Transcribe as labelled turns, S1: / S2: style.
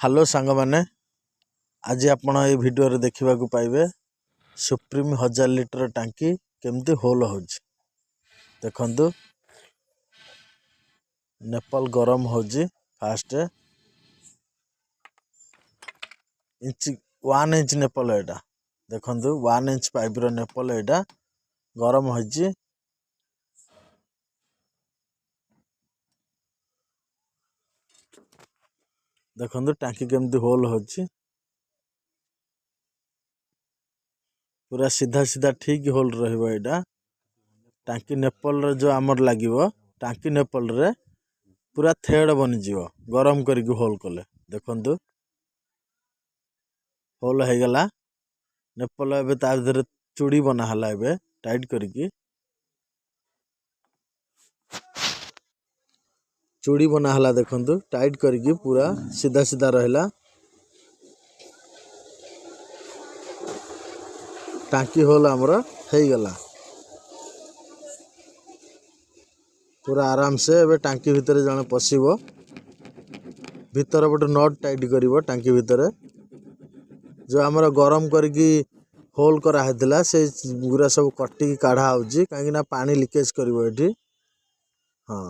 S1: Hello ସାଙ୍ଗମାନେ, ଆଜି ଆପଣ ଏହି ଭିଡ଼ିଓରେ ଦେଖିବାକୁ ପାଇବେ ସୁପ୍ରିମ 1000 ଲିଟର ଟାଙ୍କି କେମିତି ହୋଲ ହେଉଛି। ଦେଖନ୍ତୁ, ନେପାଳ ଗରମ ହେଉଛି। ଫାଷ୍ଟ 1 ଇଞ୍ଚ ନେପାଳ, ଏଇଟା ଦେଖନ୍ତୁ 1 ଇଞ୍ଚ ପାଇପର ନେପାଳ ଏଇଟା ଗରମ ହେଇଛି। ଦେଖନ୍ତୁ ଟାଙ୍କି କେମିତି ହୋଲ ହେଉଛି, ପୁରା ସିଧା ସିଧା ଠିକ ହୋଲ ରହିବ। ଏଇଟା ଟାଙ୍କି ନେପାଳରେ ଯୋଉ ଆମର ଲାଗିବ, ଟାଙ୍କି ନେପାଳରେ ପୁରା ଥ୍ରେଡ ବନିଯିବ ଗରମ କରିକି ହୋଲ କଲେ। ଦେଖନ୍ତୁ ହୋଲ ହେଇଗଲା। ନେପାଳ ଏବେ ତା ଭିତରେ ଚୁଡ଼ି ବନା ହେଲା। ଏବେ ଟାଇଟ୍ କରିକି ଚୁଡ଼ି ବନା ହେଲା। ଦେଖନ୍ତୁ ଟାଇଟ୍ କରିକି ପୁରା ସିଧା ସିଧା ରହିଲା। ଟାଙ୍କି ହୋଲ ଆମର ହେଇଗଲା। ପୁରା ଆରାମସେ ଏବେ ଟାଙ୍କି ଭିତରେ ଜଣେ ପଶିବ। ଭିତର ଗୋଟେ ନଟ୍ ଟାଇଟ୍ କରିବ। ଟାଙ୍କି ଭିତରେ ଯୋଉ ଆମର ଗରମ କରିକି ହୋଲ କରା ହେଇଥିଲା, ସେ ଗୁରା ସବୁ କଟିକି କାଢା ହଉଛି, କାହିଁକି ନା ପାଣି ଲିକେଜ କରିବ ଏଠି। ହଁ,